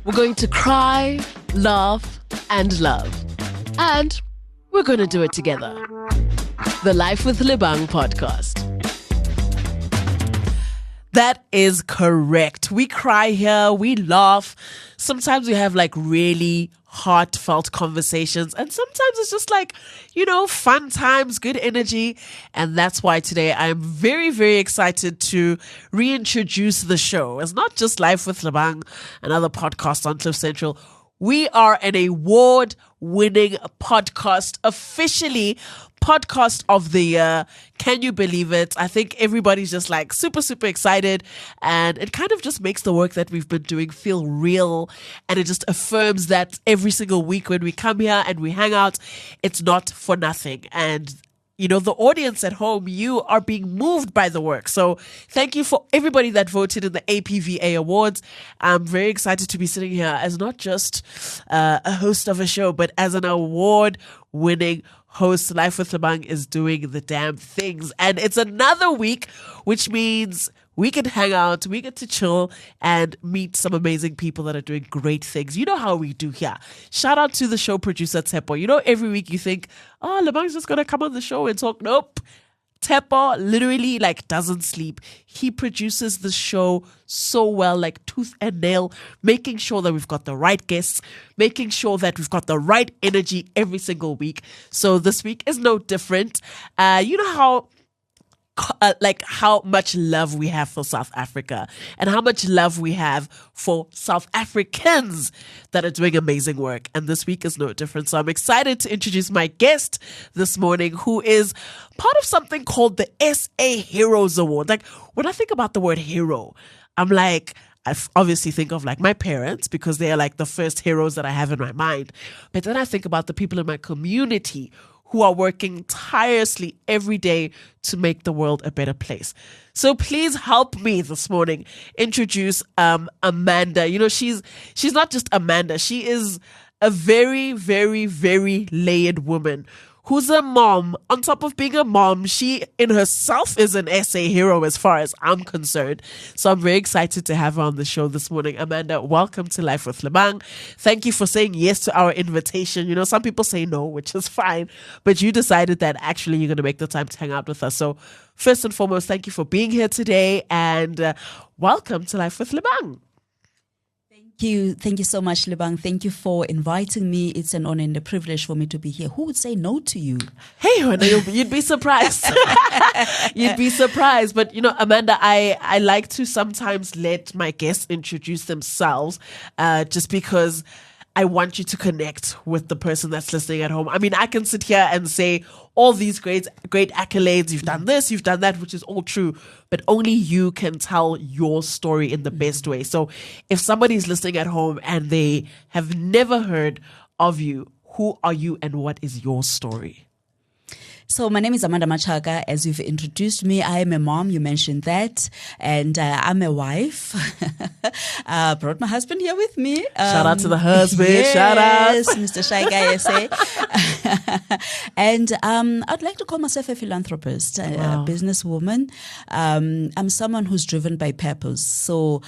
We're going to cry, laugh, and love. And we're going to do it together. The Life with Lebang podcast. That is correct. We cry here, we laugh. Sometimes we have like really heartfelt conversations, and sometimes it's just like, fun times, good energy. And that's why today I'm very, very excited to reintroduce the show. It's not just Life with Lebang, another podcast on Cliff Central. We are an award-winning podcast, officially podcast of the year. Can you believe it? I think everybody's just like super, super excited, and it kind of just makes the work that we've been doing feel real, and it just affirms that every single week when we come here and we hang out, it's not for nothing. And the audience at home, you are being moved by the work. So thank you for everybody that voted in the APVA Awards. I'm very excited to be sitting here as not just a host of a show, but as an award-winning host. Life with Lebang is doing the damn things. And it's another week, which means we can hang out, we get to chill and meet some amazing people that are doing great things. You know how we do here. Shout out to the show producer, Tepo. Every week you think, Lebang's just going to come on the show and talk. Nope. Tepo literally doesn't sleep. He produces the show so well, like tooth and nail, making sure that we've got the right guests, making sure that we've got the right energy every single week. So this week is no different. You know how much love we have for South Africa and how much love we have for South Africans that are doing amazing work. And this week is no different. So I'm excited to introduce my guest this morning, who is part of something called the SA Heroes Award. When I think about the word hero, I obviously think of my parents, because they are the first heroes that I have in my mind. But then I think about the people in my community who are working tirelessly every day to make the world a better place. So please help me this morning introduce Amanda. She's not just Amanda. She is a very, very, very layered woman who's a mom. On top of being a mom, she in herself is an SA hero as far as I'm concerned. So I'm very excited to have her on the show this morning. Amanda, welcome to Life with Lebang. Thank you for saying yes to our invitation. Some people say no, which is fine, but you decided that actually you're going to make the time to hang out with us. So first and foremost, thank you for being here today, and welcome to Life with Lebang. Thank you so much, Lebang. Thank you for inviting me. It's an honor and a privilege for me to be here. Who would say no to you? Hey, you'd be surprised. You'd be surprised. But, Amanda, I like to sometimes let my guests introduce themselves just because I want you to connect with the person that's listening at home. I mean, I can sit here and say all these great accolades. You've done this, you've done that, which is all true. But only you can tell your story in the best way. So if somebody's listening at home and they have never heard of you, who are you and what is your story? So my name is Amanda Matshaka. As you've introduced me, I am a mom. You mentioned that. And I'm a wife. Brought my husband here with me. Shout out to the husband. Yes, shout out. Mr. Shy Guy SA. And I'd like to call myself a philanthropist, a businesswoman. I'm someone who's driven by purpose. So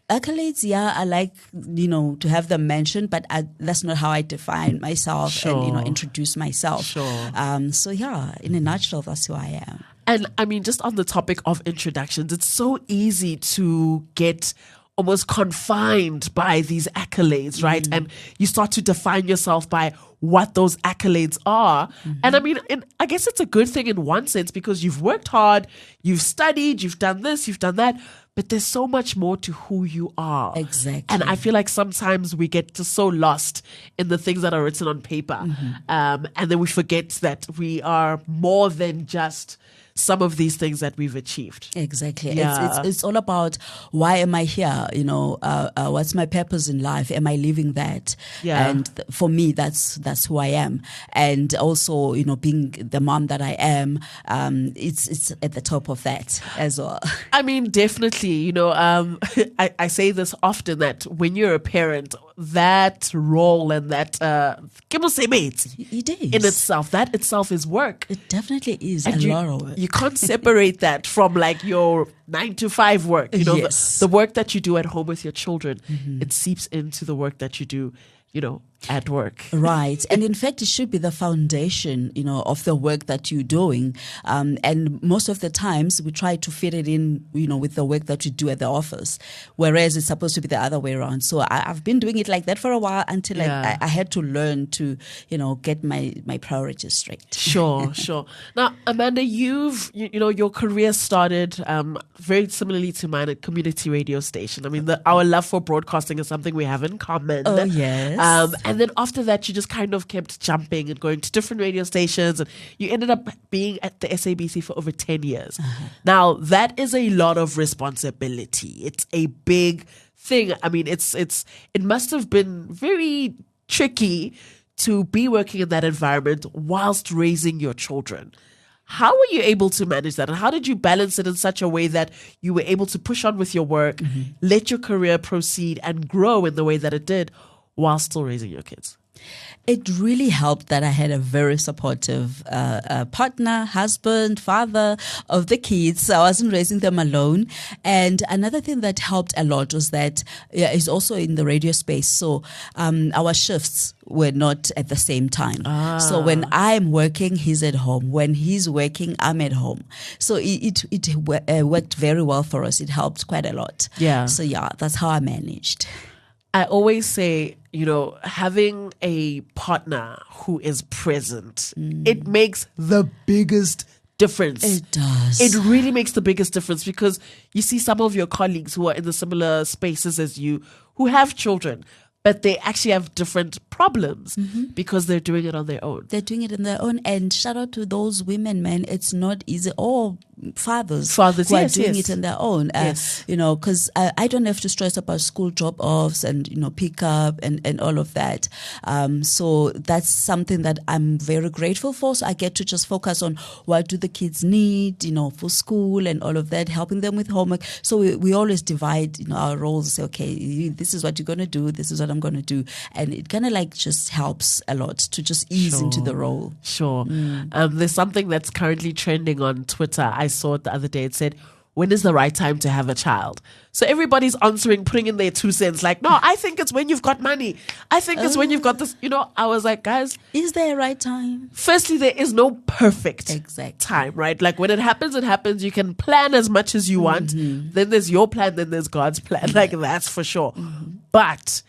accolades, I like, to have them mentioned, but that's not how I define myself and, introduce myself. Sure. So in a nutshell, that's who I am. And I mean, just on the topic of introductions, it's so easy to get almost confined by these accolades, right? And you start to define yourself by what those accolades are. And I mean, I guess it's a good thing in one sense, because you've worked hard, you've studied, you've done this, you've done that, but there's so much more to who you are. Exactly. And I feel like sometimes we get just so lost in the things that are written on paper. And then we forget that we are more than just some of these things that we've achieved. Exactly. Yeah. It's all about, why am I here? What's my purpose in life? Am I living that? Yeah. And for me, that's who I am. And also, being the mom that I am, it's at the top of that as well. I mean, definitely, I say this often, that when you're a parent, that role and that It is. in itself, that itself is work. It definitely is And a lot of work. You can't separate that from like your 9 to 5 work. You know, Yes. the work that you do at home with your children, it seeps into the work that you do, you know, at work. Right. And in fact, it should be the foundation, you know, of the work that you're doing. And most of the times we try to fit it in, you know, with the work that you do at the office, whereas it's supposed to be the other way around. So I've been doing it like that for a while until I had to learn to, you know, get my priorities straight. Sure. Now, Amanda, you know, your career started very similarly to mine at community radio station. I mean, our love for broadcasting is something we have in common. Oh, yes. And then after that, you just kind of kept jumping and going to different radio stations, and you ended up being at the SABC for over 10 years. Now, that is a lot of responsibility. It's a big thing. I mean, it must have been very tricky to be working in that environment whilst raising your children. How were you able to manage that? And how did you balance it in such a way that you were able to push on with your work, let your career proceed and grow in the way that it did while still raising your kids? It really helped that I had a very supportive partner, husband, father of the kids. So I wasn't raising them alone. And another thing that helped a lot was that is also in the radio space. So our shifts were not at the same time. So when I'm working, he's at home. When he's working, I'm at home. So it worked very well for us. It helped quite a lot. Yeah. So yeah, that's how I managed. I always say, you know, having a partner who is present, it makes the biggest difference. It does. It really makes the biggest difference, because you see some of your colleagues who are in the similar spaces as you, who have children, but they actually have different problems because they're doing it on their own. They're doing it on their own. And shout out to those women, man. It's not easy. Or fathers who are doing it on their own. You know, because I don't have to stress about school drop-offs and, you know, pick up and all of that. So that's something that I'm very grateful for. So I get to just focus on what do the kids need, you know, for school and all of that, helping them with homework. So we always divide, you know, our roles. Say, okay, this is what you're going to do. This is what I'm going to do. And it kind of like just helps a lot to just ease into the role. Sure. There's something that's currently trending on Twitter. I saw it the other day. It said, when is the right time to have a child? So everybody's answering, putting in their 2 cents. Like, no, I think it's when you've got money. I think it's when you've got this. You know, I was like, guys. Is there a right time? Firstly, there is no perfect time, right? Like when it happens, it happens. You can plan as much as you want. Then there's your plan. Then there's God's plan. Like that's for sure. But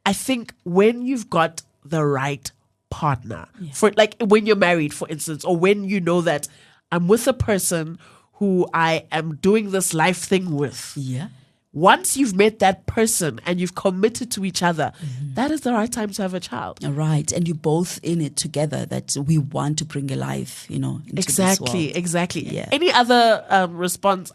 I think when you've got the right partner, for like when you're married, for instance, or when you know that I'm with a person who I am doing this life thing with. Yeah. Once you've met that person and you've committed to each other, that is the right time to have a child. Right. And you're both in it together, that we want to bring a life, you know, into this world. Exactly. Yeah. Any other response?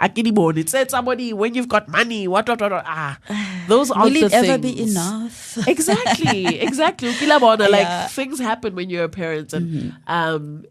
I get it. It said somebody, when you've got money, what. Those aren't the things. Will it ever be enough? Exactly. Like things happen when you're a parent, and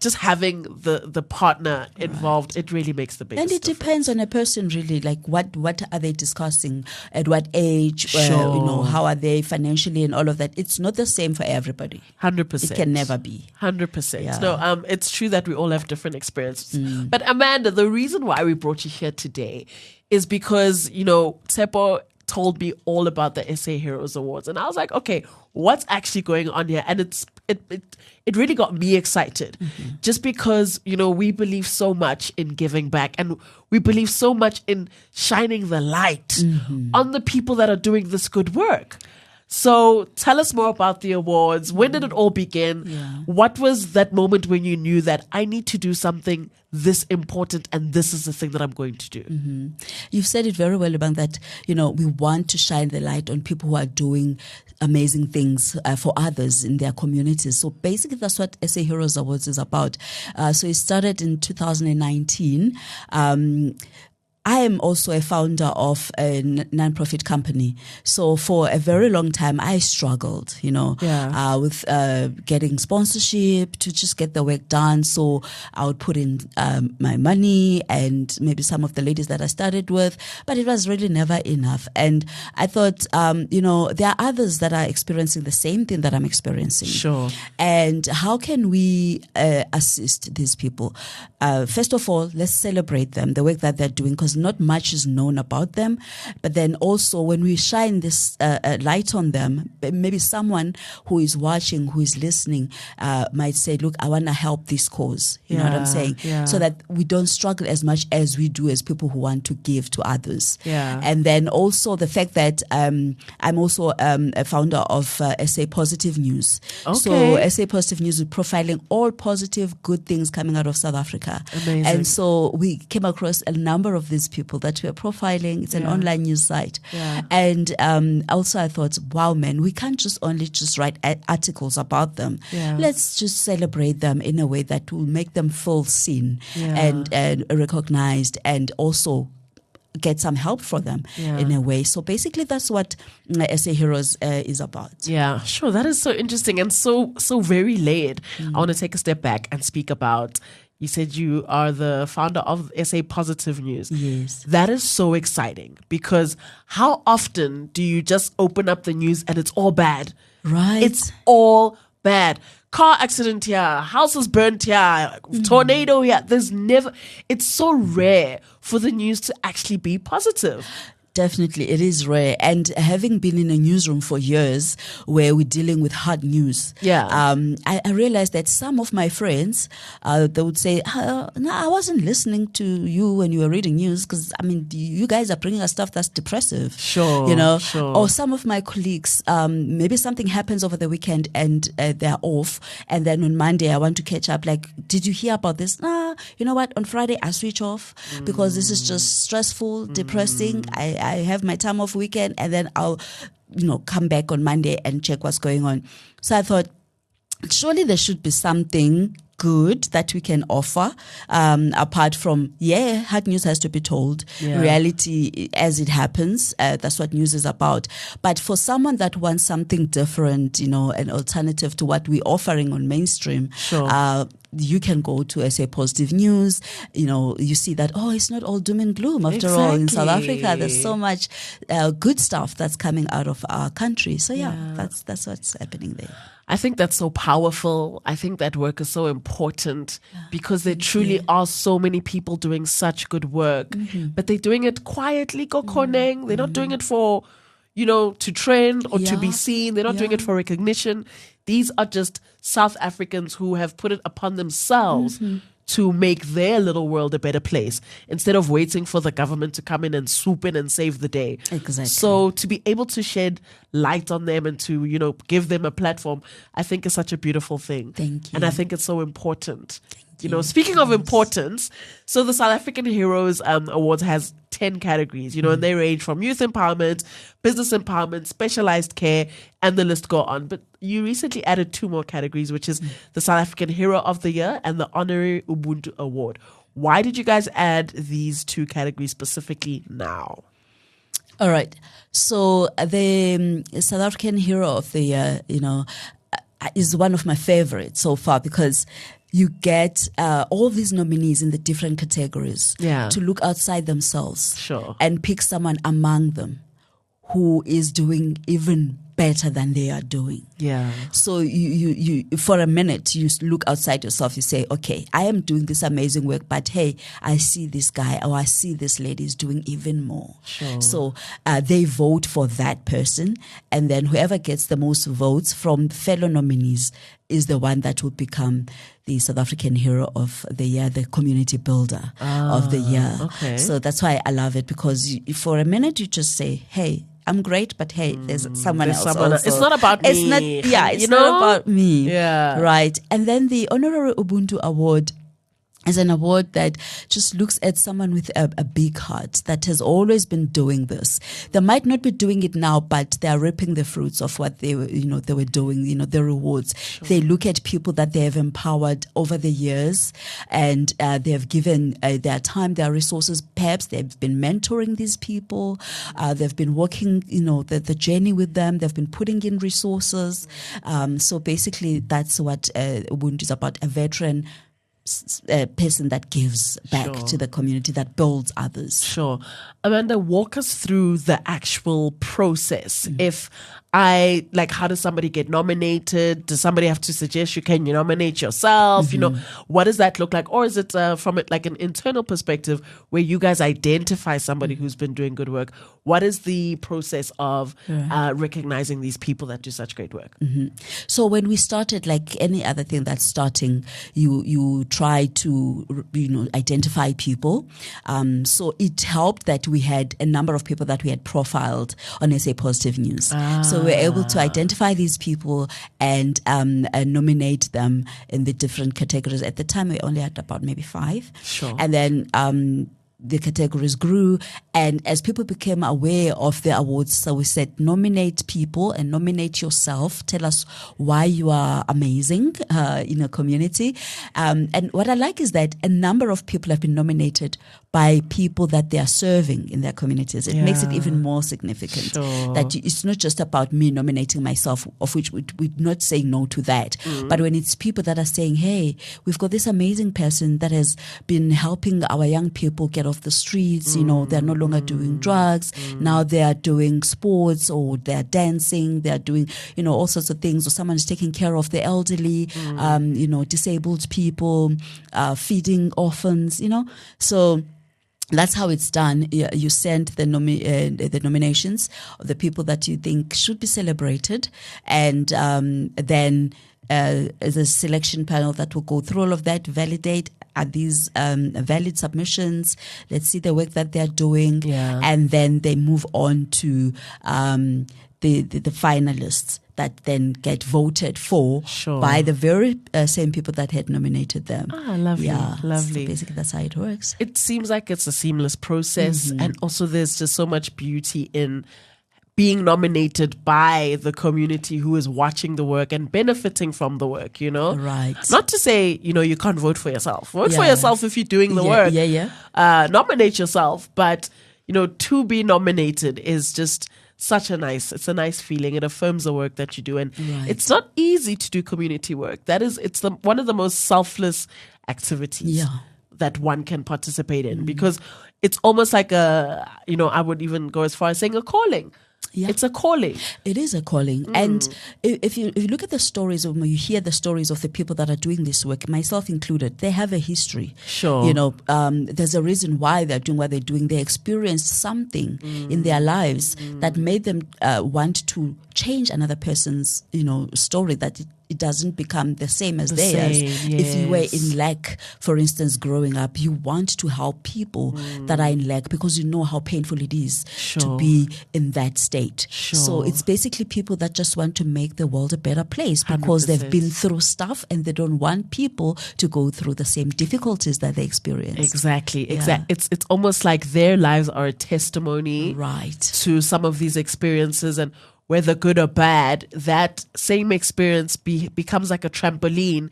just having the partner involved, it really makes the biggest difference. And it depends on a person, really. Like what are they discussing? At what age? You know, how are they financially and all of that? It's not the same for everybody. 100%. It can never be. 100%. Yeah. No, it's true that we all have different experiences. But Amanda, the reason why we brought you here today is because, you know, Tsepo told me all about the SA Heroes Awards, and I was like, okay, what's actually going on here? And it really got me excited, just because, you know, we believe so much in giving back, and we believe so much in shining the light on the people that are doing this good work. So tell us more about the awards. When did it all begin? What was that moment when you knew that I need to do something this important and this is the thing that I'm going to do? You've said it very well, Lebang, that, you know, we want to shine the light on people who are doing amazing things for others in their communities. So basically that's what SA Heroes Awards is about. So it started in 2019. I am also a founder of a non-profit company. So for a very long time, I struggled, with getting sponsorship to just get the work done. So I would put in my money and maybe some of the ladies that I started with, but it was really never enough. And I thought, there are others that are experiencing the same thing that I'm experiencing. Sure. And how can we assist these people? First of all, let's celebrate them, the work that they're doing, because not much is known about them. But then also when we shine this light on them, maybe someone who is watching, who is listening, might say, look, I want to help this cause. You know what I'm saying? Yeah. So that we don't struggle as much as we do as people who want to give to others. Yeah. And then also the fact that I'm also a founder of SA Positive News. Okay. So SA Positive News is profiling all positive, good things coming out of South Africa. Amazing. And so we came across a number of these people that we are profiling. It's an online news site. Yeah. And also I thought, wow, man, we can't just write articles about them. Yeah. Let's just celebrate them in a way that will make them feel seen and recognized, and also get some help for them in a way. So basically that's what SA Heroes is about. Yeah, sure. That is so interesting and so very layered. I want to take a step back and speak about, you said you are the founder of SA Positive News. Yes. That is so exciting, because how often do you just open up the news and it's all bad? Right. It's all bad. Car accident here, houses burnt here, tornado here. It's so rare for the news to actually be positive. Definitely, it is rare. And having been in a newsroom for years where we're dealing with hard news, I realized that some of my friends, they would say, no, I wasn't listening to you when you were reading news, because, you guys are bringing us stuff that's depressive. Sure. Sure. Or some of my colleagues, maybe something happens over the weekend and they're off. And then on Monday, I want to catch up. Like, did you hear about this? Nah, you know what? On Friday, I switch off because this is just stressful, depressing. I have my time off weekend, and then I'll, come back on Monday and check what's going on. So I thought, surely there should be something good that we can offer, apart from, hard news has to be told, reality as it happens. That's what news is about. But for someone that wants something different, an alternative to what we're offering on mainstream, you can go to SA Positive News. You see that, it's not all doom and gloom. After all, in South Africa, there's so much good stuff that's coming out of our country. So that's what's happening there. I think that's so powerful. I think that work is so important, because there truly are so many people doing such good work, but they're doing it quietly, Kokoneng. They're not doing it for, to trend or to be seen. They're not doing it for recognition. These are just South Africans who have put it upon themselves to make their little world a better place, instead of waiting for the government to come in and swoop in and save the day. Exactly. So to be able to shed light on them and to, give them a platform, I think is such a beautiful thing. Thank you. And I think it's so important. Speaking of importance, so the South African Heroes Awards has 10 categories, and they range from youth empowerment, business empowerment, specialized care, and the list go on. But you recently added 2 more categories, which is the South African Hero of the Year and the Honorary Ubuntu Award. Why did you guys add these 2 categories specifically now? All right. So the South African Hero of the Year, is one of my favorites so far, because you get all these nominees in the different categories to look outside themselves and pick someone among them who is doing even better than they are doing. Yeah. So you for a minute, you look outside yourself, you say, okay, I am doing this amazing work, but hey, I see this guy or I see this lady is doing even more. Sure. So they vote for that person, and then whoever gets the most votes from fellow nominees is the one that will become the South African Hero of the Year, the community builder of the year. Okay. So that's why I love it, because for a minute you just say, hey, I'm great, but hey, there's someone else also. It's not about me. It's not about me. Yeah. Right. And then the Honorary Ubuntu Award is an award that just looks at someone with a big heart that has always been doing this. They might not be doing it now, but they are reaping the fruits of what they were doing, the rewards. Sure. They look at people that they have empowered over the years, and they have given their time, their resources. Perhaps they've been mentoring these people. They've been working, the journey with them. They've been putting in resources. So basically that's what Ubuntu is about, a veteran person that gives back to the community, that builds others. Sure. Amanda, walk us through the actual process. If how does somebody get nominated? Does somebody have to suggest you nominate yourself? What does that look like? Or is it from an internal perspective where you guys identify somebody who's been doing good work? What is the process of recognizing these people that do such great work? So when we started, like any other thing that's starting, you try to identify people. So it helped that we had a number of people that we had profiled on SA Positive News. So we're able to identify these people and nominate them in the different categories. At the time, we only had about maybe 5. Sure. And then the categories grew, and as people became aware of the awards, so we said nominate people and nominate yourself. Tell us why you are amazing in a community. And what I like is that a number of people have been nominated by people that they are serving in their communities. It makes it even more significant. Sure. That it's not just about me nominating myself, of which we're not saying no to that. But when it's people that are saying, hey, we've got this amazing person that has been helping our young people get off the streets, they're no longer doing drugs. Now they are doing sports, or they're dancing, they're doing, all sorts of things, or someone is taking care of the elderly, disabled people, feeding orphans, So that's how it's done. You send the nominations of the people that you think should be celebrated, and then there's a selection panel that will go through all of that, validate, are these valid submissions? Let's see the work that they're doing, and then they move on to the finalists that then get voted for by the very same people that had nominated them. Lovely. Yeah, Lovely. So basically, that's how it works. It seems like it's a seamless process, and also there's just so much beauty in being nominated by the community who is watching the work and benefiting from the work, Right. Not to say, you can't vote for yourself. Vote for yourself if you're doing the work. Nominate yourself. But, to be nominated is just it's a nice feeling. It affirms the work that you do. And it's not easy to do community work. It's one of the most selfless activities that one can participate in, because it's almost like I would even go as far as saying a calling. Yeah. It's a calling. It is a calling. And if you look at the stories, or you hear the stories of the people that are doing this work, myself included, they have a history. Sure. There's a reason why they're doing what they're doing. They experienced something in their lives that made them want to change another person's, story, that it doesn't become the same as theirs. Yes. If you were in lack, for instance, growing up, you want to help people that are in lack, because you know how painful it is to be in that state. So it's basically people that just want to make the world a better place, because 100%. They've been through stuff and they don't want people to go through the same difficulties that they experience. Exactly. It's almost like their lives are a testimony to some of these experiences, and whether good or bad, that same experience becomes like a trampoline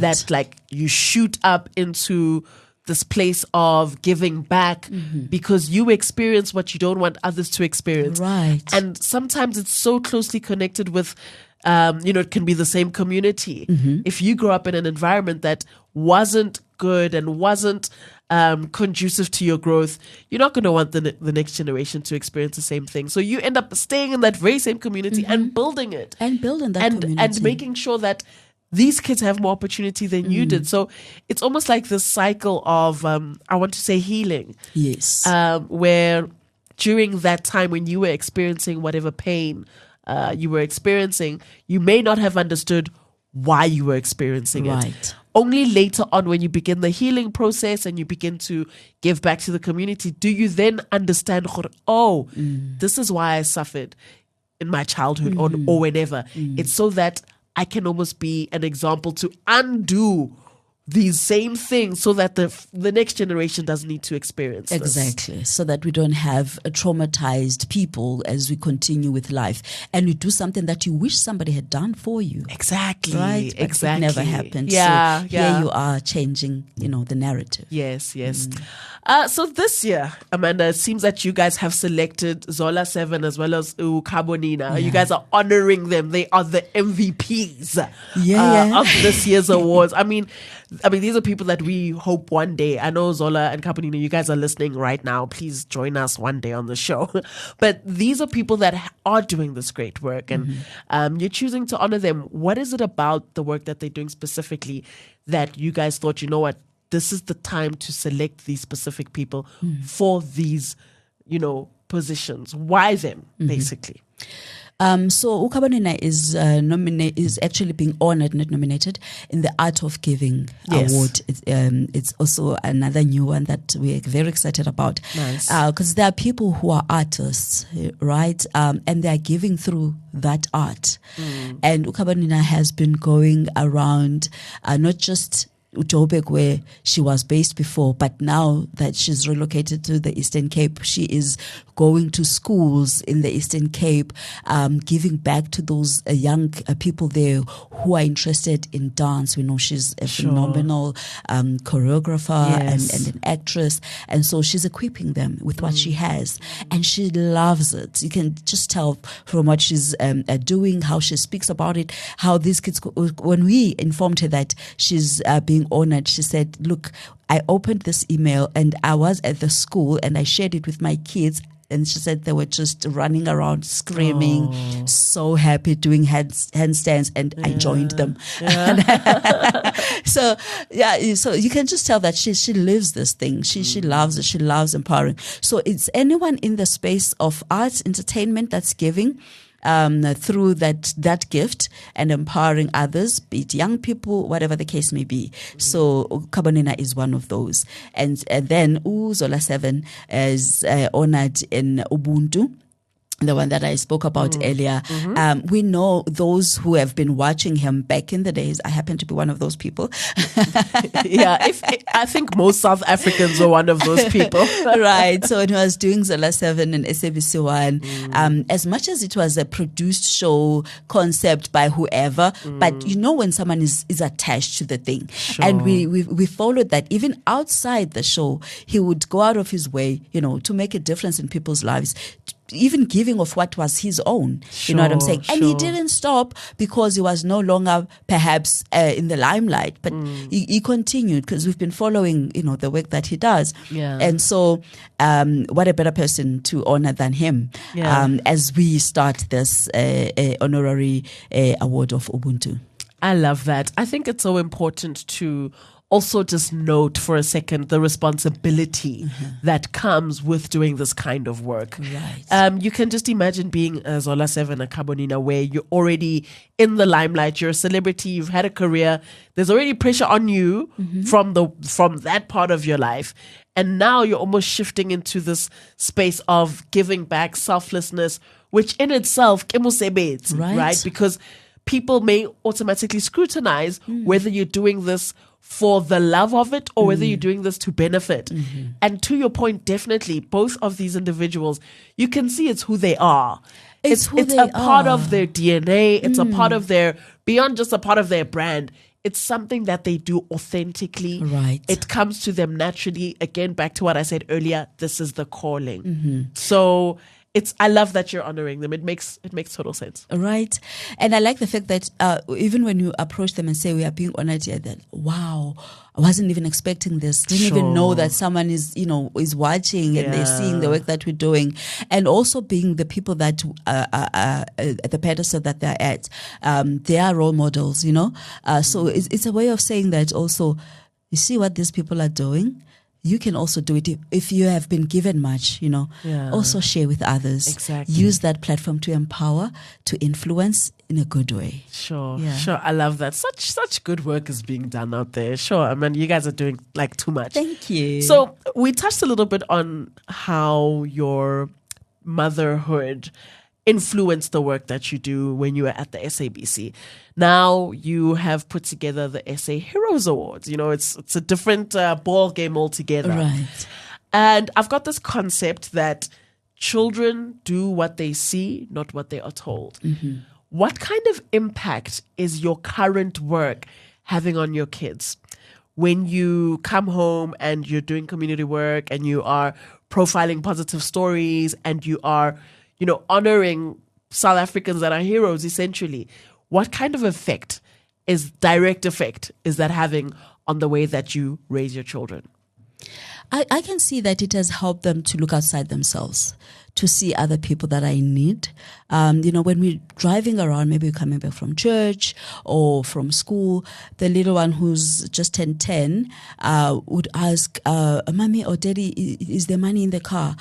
that you shoot up into this place of giving back, because you experience what you don't want others to experience. Right. And sometimes it's so closely connected with, it can be the same community. If you grow up in an environment that wasn't good and wasn't conducive to your growth, you're not going to want the next generation to experience the same thing. So you end up staying in that very same community and building it. And building that community. And making sure that these kids have more opportunity than you did. So it's almost like this cycle of, I want to say, healing. Yes. Where during that time when you were experiencing whatever pain you were experiencing, you may not have understood why you were experiencing it. Only later on, when you begin the healing process and you begin to give back to the community, do you then understand, this is why I suffered in my childhood or whenever. It's so that I can almost be an example to undo these same things so that the next generation doesn't need to experience this. Exactly. So that we don't have traumatized people as we continue with life. And you do something that you wish somebody had done for you. Exactly. Right? But exactly. it never happened. Yeah. So yeah. here you are changing, the narrative. Yes. So this year, Amanda, it seems that you guys have selected Zola 7 as well as Ukabonina. Yeah. You guys are honoring them. They are the MVPs of this year's awards. I mean, these are people that we hope one day. I know Zola and Kabonina, you guys are listening right now. Please join us one day on the show. But these are people that are doing this great work, and you're choosing to honor them. What is it about the work that they're doing specifically that you guys thought, you know what, this is the time to select these specific people for these, positions? Why them, basically? So Ukabonina is actually being honored, not nominated, in the Art of Giving award. It's also another new one that we're very excited about. Nice. Because there are people who are artists, right? And they are giving through that art. And Ukabonina has been going around, not just Utobek, where she was based before, but now that she's relocated to the Eastern Cape, she is going to schools in the Eastern Cape, giving back to those young people there who are interested in dance. We know she's a phenomenal choreographer and an actress, and so she's equipping them with what she has, and she loves it. You can just tell from what she's doing, how she speaks about it, how these kids, when we informed her that she's being honored, she said, look, I opened this email and I was at the school and I shared it with my kids, and she said they were just running around screaming, so happy, doing handstands, and I joined them. So you can just tell that she lives this thing. She loves it. She loves empowering. So it's anyone in the space of arts, entertainment that's giving through that gift and empowering others, be it young people, whatever the case may be. So Kabonina is one of those. And then Zola 7 is honored in Ubuntu, the one that I spoke about earlier. We know those who have been watching him back in the days. I happen to be one of those people. I think most South Africans are one of those people. Right. So when he was doing Zola 7 and SABC 1, as much as it was a produced show concept by whoever, but when someone is attached to the thing. Sure. And we followed that. Even outside the show, he would go out of his way, to make a difference in people's lives, even giving of what was his own. You know what I'm saying? And he didn't stop because he was no longer perhaps in the limelight, but he continued, because we've been following, the work that he does. Yeah. And so what a better person to honor than him as we start this honorary award of Ubuntu. I love that. I think it's so important to also just note for a second the responsibility that comes with doing this kind of work. Right. You can just imagine being a Zola 7, a Kabonina, where you're already in the limelight, you're a celebrity, you've had a career, there's already pressure on you from that part of your life. And now you're almost shifting into this space of giving back, selflessness, which in itself, right? Because people may automatically scrutinize whether you're doing this for the love of it or whether you're doing this to benefit. And to your point, definitely, both of these individuals, you can see it's who they are. It's a part of their DNA. It's a part of beyond just a part of their brand. It's something that they do authentically. Right. It comes to them naturally. Again, back to what I said earlier, this is the calling. So I love that you're honoring them. It makes total sense. Right. And I like the fact that even when you approach them and say we are being honored here, that wow, I wasn't even expecting this. Didn't even know that someone is watching and they're seeing the work that we're doing. And also being the people that at the pedestal that they're at, they are role models, So it's a way of saying that also, you see what these people are doing? You can also do it if you have been given much, also share with others. Exactly. Use that platform to empower, to influence in a good way. Sure. I love that. Such good work is being done out there. Sure. I mean, you guys are doing too much. Thank you. So we touched a little bit on how your motherhood influenced the work that you do when you were at the SABC. Now you have put together the SA Heroes Awards. It's a different ball game altogether. Right. And I've got this concept that children do what they see, not what they are told. Mm-hmm. What kind of impact is your current work having on your kids? When you come home and you're doing community work and you are profiling positive stories and you are, honoring South Africans that are heroes, essentially, what kind of direct effect is that having on the way that you raise your children? I can see that it has helped them to look outside themselves, to see other people that are in need. When we're driving around, maybe we're coming back from church or from school, the little one who's just turned 10 would ask, Mommy or Daddy, is there money in the car?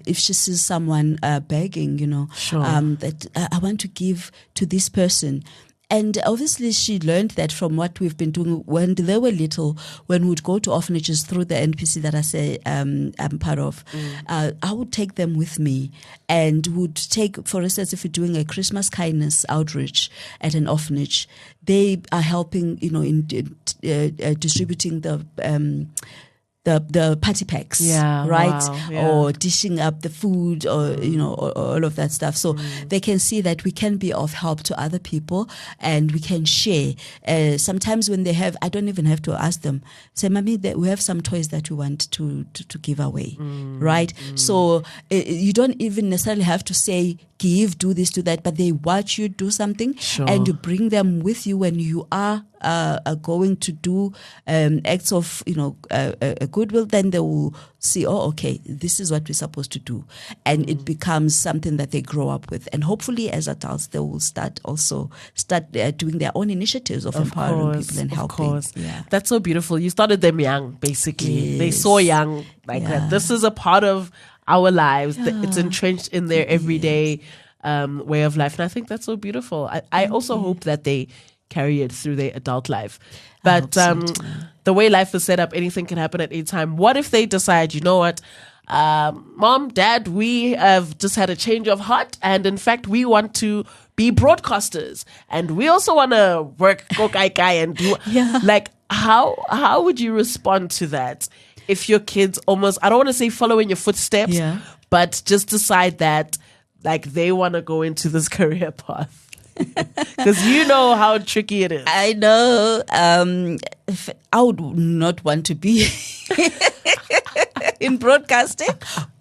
If she sees someone begging, Sure. that I want to give to this person. And obviously she learned that from what we've been doing when they were little, when we'd go to orphanages through the NPC that I say I'm part of. I would take them with me and would take, for instance, if we're doing a Christmas kindness outreach at an orphanage, they are helping, in distributing the party packs, right? Wow, yeah. Or dishing up the food or, or all of that stuff. So they can see that we can be of help to other people and we can share. Sometimes when they have, I don't even have to ask them, say, Mommy, we have some toys that we want to give away, right? So you don't even necessarily have to say, do this, do that, but they watch you do something. Sure. And you bring them with you when you are going to do acts of goodwill. Then they will see, okay, this is what we're supposed to do, and it becomes something that they grow up with. And hopefully, as adults, they will start doing their own initiatives of empowering people and helping. Of course, yeah. That's so beautiful. You started them young, basically. Yes. They saw young like that. This is a part of our lives. It's entrenched in their everyday way of life, and I think that's so beautiful. I also hope that they carry it through their adult life. But the way life is set up, anything can happen at any time. What if they decide, you know what, Mom, Dad, we have just had a change of heart, and in fact, we want to be broadcasters, and we also want to work kokai and do like how would you respond to that? If your kids almost, I don't want to say follow in your footsteps, but just decide that like they want to go into this career path. Because you know how tricky it is. I know. I would not want to be in broadcasting,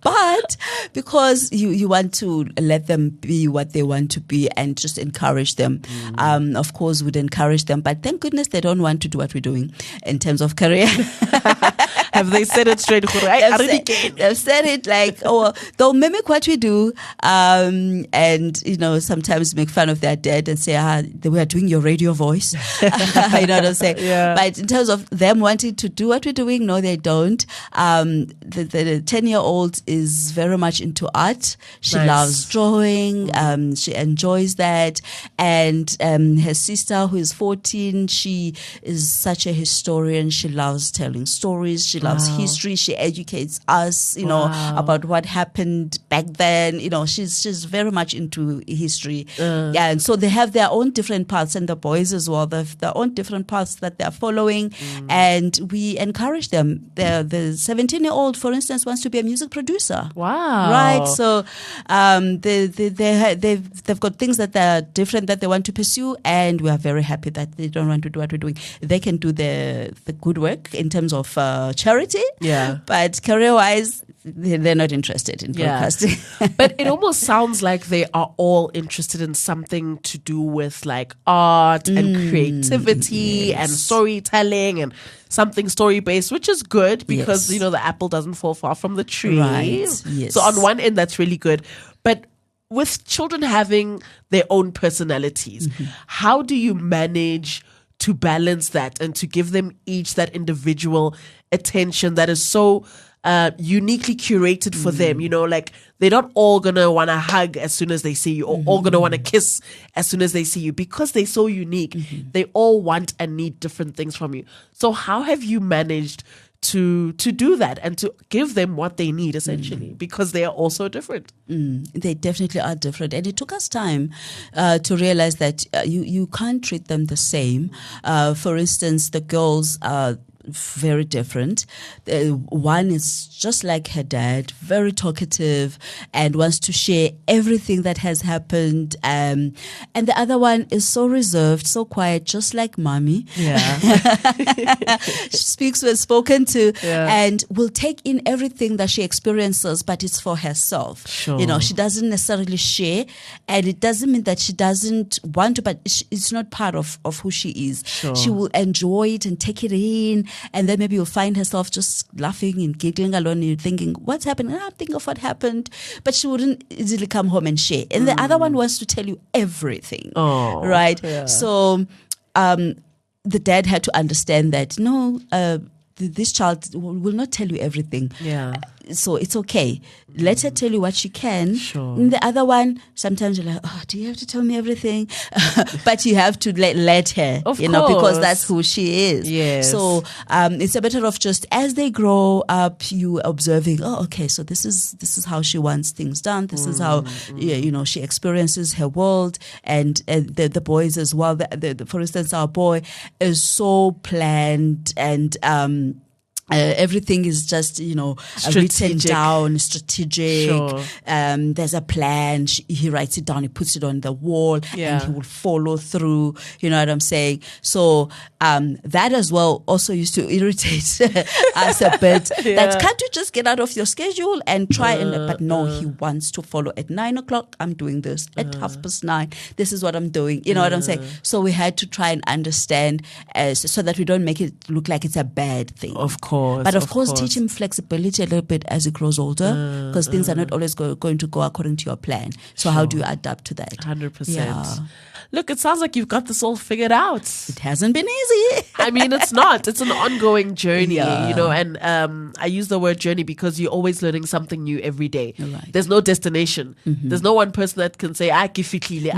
but because you want to let them be what they want to be and just encourage them. Of course, we'd encourage them, but thank goodness they don't want to do what we're doing in terms of career. Have they said it straight? They've said it like, they'll mimic what we do, and sometimes make fun of their dad and say, we are doing your radio voice. You know what I'm saying? Yeah. But in terms of them wanting to do what we're doing, no, they don't. The 10-year-old is very much into art. She loves drawing. She enjoys that. And her sister, who is 14, she is such a historian. She loves telling stories. She loves history. She educates us, about what happened back then. She's very much into history. And so they have their own different paths, and the boys as well. They have their own different paths that they're following, and we encourage them. The 17-year-old, for instance, wants to be a music producer. Wow! Right. So they've got things that are different that they want to pursue, and we are very happy that they don't want to do what we're doing. They can do the good work in terms of charity. Yeah. But career-wise, they're not interested in broadcasting. But it almost sounds like they are all interested in something to do with like art and creativity and storytelling and something story-based, which is good because, the apple doesn't fall far from the tree. Right. Yes. So on one end, that's really good. But with children having their own personalities, how do you manage to balance that and to give them each that individual attention that is so uniquely curated for them? Like they're not all gonna want to hug as soon as they see you, or all gonna want to kiss as soon as they see you, because they're so unique. They all want and need different things from you. So how have you managed to do that and to give them what they need, essentially, because they are also different. They definitely are different. And it took us time to realize that you can't treat them the same. For instance, the girls are very different. One is just like her dad, very talkative and wants to share everything that has happened. And the other one is so reserved, so quiet, just like mommy. Yeah. She speaks when spoken to, Yeah. and will take in everything that she experiences, but it's for herself. Sure. You know, she doesn't necessarily share, and it doesn't mean that she doesn't want to, but it's not part of who she is. Sure. She will enjoy it and take it in, and then maybe you'll find herself just laughing and giggling alone, and you're thinking, what's happening? I'm thinking of what happened, but she wouldn't easily come home and share. And the other one wants to tell you everything. Oh, right? yeah. So the dad had to understand that, no, this child will not tell you everything. Yeah. So it's okay. Let her tell you what she can. Sure. And the other one, sometimes you're like, oh, do you have to tell me everything? But you have to let her, Of because course. that's who she is. Yes. So it's a matter of just as they grow up, you observing, oh, okay, so this is how she wants things done. This is how, she experiences her world. And the boys as well. For instance, our boy is so planned and, everything is just, written Strategic. down, strategic. Sure. There's a plan. He writes it down. He puts it on the wall, Yeah. and he will follow through. You know what I'm saying? So that as well also used to irritate us a bit. Yeah. That can't you just get out of your schedule and try but no, he wants to follow. At 9:00, I'm doing this. At 9:30, this is what I'm doing. You know what I'm saying? So we had to try and understand so that we don't make it look like it's a bad thing. Of course. But of course, teach him flexibility a little bit as he grows older, because things are not always going to go according to your plan. So how do you adapt to that? 100%. Yeah. Look, it sounds like you've got this all figured out. It hasn't been easy. I mean, it's not. It's an ongoing journey, Yeah. and I use the word journey because you're always learning something new every day. Right. There's no destination. There's no one person that can say, I've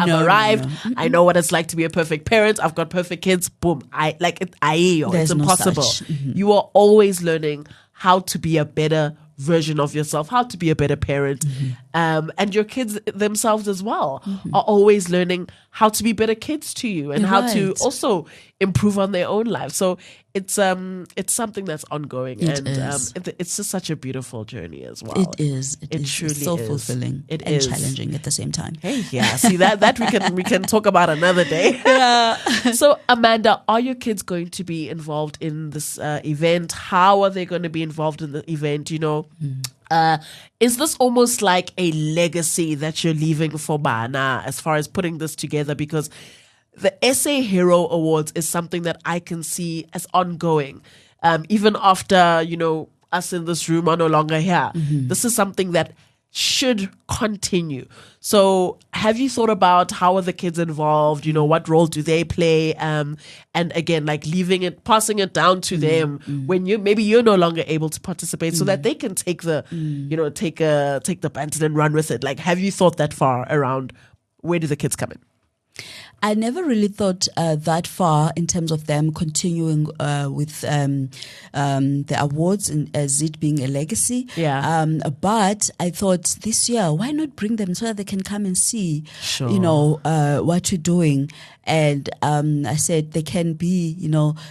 No, arrived. no. I know what it's like to be a perfect parent. I've got perfect kids. Boom. It's There's no impossible. such. You are always learning how to be a better version of yourself, how to be a better parent. And your kids themselves as well are always learning how to be better kids to you and You're how to right. also improve on their own lives. So it's something that's ongoing, It and is. it's just such a beautiful journey as well. It is. It is. truly It's so is. fulfilling It and is. challenging at the same time. Hey, yeah. See that we can talk about another day. So, Amanda, are your kids going to be involved in this event? How are they going to be involved in the event? Is this almost like a legacy that you're leaving for Bana as far as putting this together? Because the SA Hero Awards is something that I can see as ongoing. Even after, us in this room are no longer here. This is something that should continue. So have you thought about how are the kids involved? What role do they play? And again, like passing it down to them when you're no longer able to participate, so that they can take the, take the baton and run with it. Like, have you thought that far around where do the kids come in? I never really thought that far in terms of them continuing with the awards and as it being a legacy. Yeah. But I thought this year, why not bring them so that they can come and see, Sure. what you're doing. And I said they can be,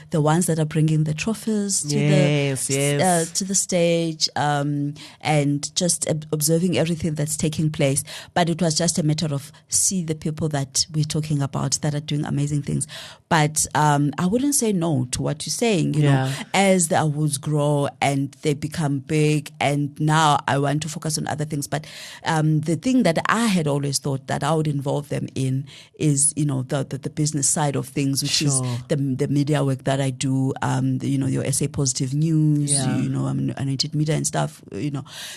the ones that are bringing the trophies to Yes. to the stage, and just observing everything that's taking place. But it was just a matter of see the people that we're talking about that are doing amazing things. But I wouldn't say no to what you're saying, you know, as the awards grow and they become big, and now I want to focus on other things. But the thing that I had always thought that I would involve them in is, the business side of things, which is the media work that I do, your SA Positive News, Anointed Media and stuff,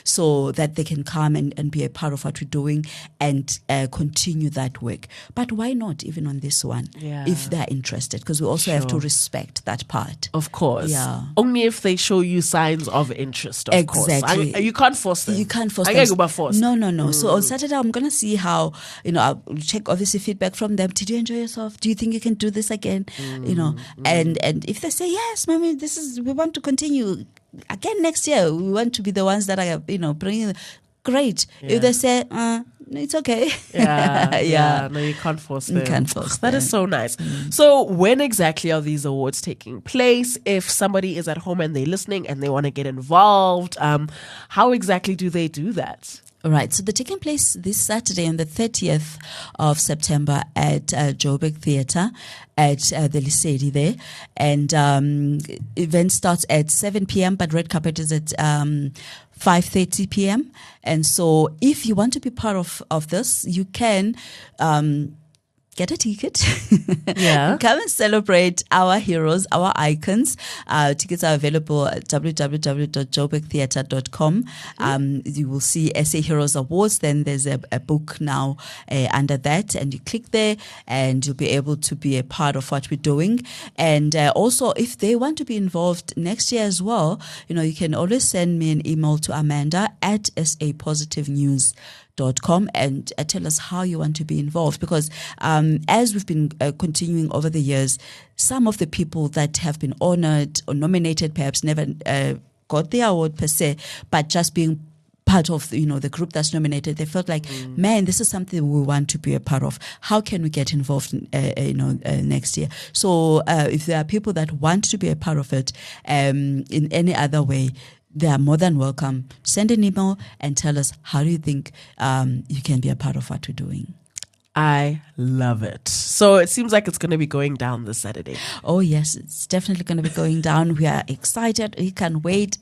so that they can come and be a part of what we're doing and continue that work. But why not? Even even on this one, Yeah. if they're interested, because we also have to Sure. respect that part. Of course. Yeah. Only if they show you signs of interest, of Exactly. course. You can't force them. You can't force I them. can't go by force. No. So on Saturday, I'm going to see how, I'll check obviously feedback from them. Did you enjoy yourself? Do you think you can do this again? And if they say, yes, mommy, we want to continue again next year. We want to be the ones that are, bringing, great. Yeah. If they say, it's okay. Yeah. No, you can't force them. You can't force That them. is so nice. So when exactly are these awards taking place? If somebody is at home and they're listening and they want to get involved, how exactly do they do that? All right, so they're taking place this Saturday on the 30th of September at Joburg Theatre at the Lesedi there. And event starts at 7 p.m., but red carpet is at 5:30 p.m. And so if you want to be part of this, you can get a ticket. Yeah. Come and celebrate our heroes, our icons. Tickets are available at www.joburgtheatre.com. You will see SA Heroes Awards. Then there's a book now under that, and you click there and you'll be able to be a part of what we're doing. And also, if they want to be involved next year as well, you can always send me an email to Amanda at sapositivenews.com and tell us how you want to be involved, because as we've been continuing over the years, some of the people that have been honored or nominated perhaps never got the award per se, but just being part of the group that's nominated, they felt like, man, this is something we want to be a part of. How can we get involved next year? So if there are people that want to be a part of it in any other way, they are more than welcome. Send an email and tell us, how do you think you can be a part of what we're doing? I love it. So it seems like it's going to be going down this Saturday. Oh, yes, it's definitely going to be going down. We are excited. We can't wait.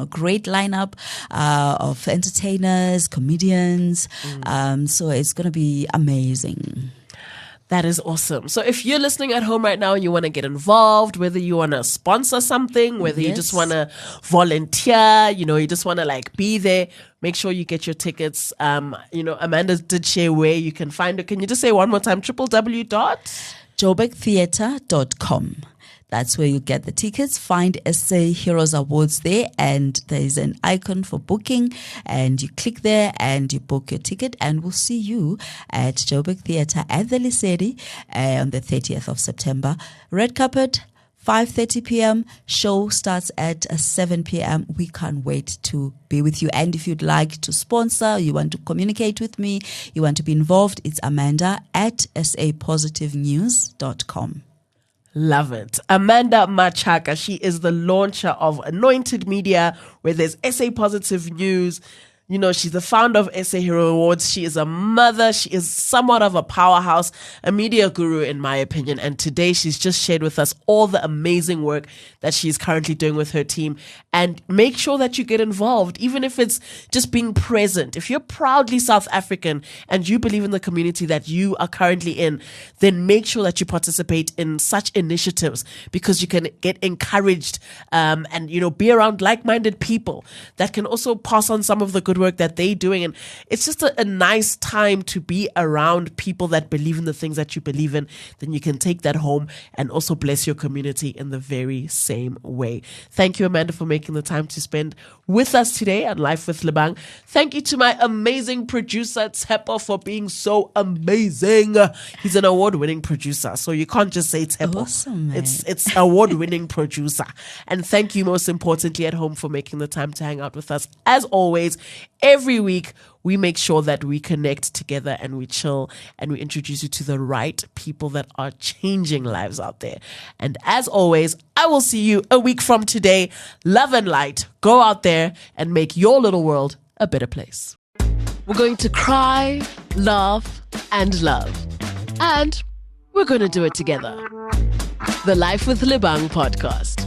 Great lineup of entertainers, comedians. So it's going to be amazing. That is awesome. So if you're listening at home right now and you want to get involved, whether you want to sponsor something, whether you just want to volunteer, you just want to be there, make sure you get your tickets. Amanda did share where you can find it. Can you just say one more time, www.joburgtheatre.com. That's where you get the tickets. Find SA Heroes Awards there, and there is an icon for booking, and you click there and you book your ticket, and we'll see you at Joburg Theatre at the Lesedi on the 30th of September. Red carpet, 5:30 p.m. Show starts at 7 p.m. We can't wait to be with you. And if you'd like to sponsor, you want to communicate with me, you want to be involved, it's Amanda at sapositivenews.com. Love it. Amanda Matshaka, she is the launcher of Anointed Media, where there's SA Positive News. She's the founder of SA Hero Awards. She is a mother. She is somewhat of a powerhouse, a media guru, in my opinion. And today she's just shared with us all the amazing work that she's currently doing with her team. And make sure that you get involved, even if it's just being present. If you're proudly South African and you believe in the community that you are currently in, then make sure that you participate in such initiatives, because you can get encouraged and be around like-minded people that can also pass on some of the good work that they're doing. And it's just a nice time to be around people that believe in the things that you believe in. Then you can take that home and also bless your community in the very same way. Thank you, Amanda, for making the time to spend with us today on Life with Lebang. Thank you to my amazing producer, Tsepo, for being so amazing. He's an award-winning producer, so you can't just say Tsepo. Awesome, man. It's award-winning producer. And thank you, most importantly, at home, for making the time to hang out with us. As always, every week, we make sure that we connect together and we chill and we introduce you to the right people that are changing lives out there. And as always, I will see you a week from today. Love and light. Go out there and make your little world a better place. We're going to cry, laugh, and love. And we're going to do it together. The Life with Lebang podcast.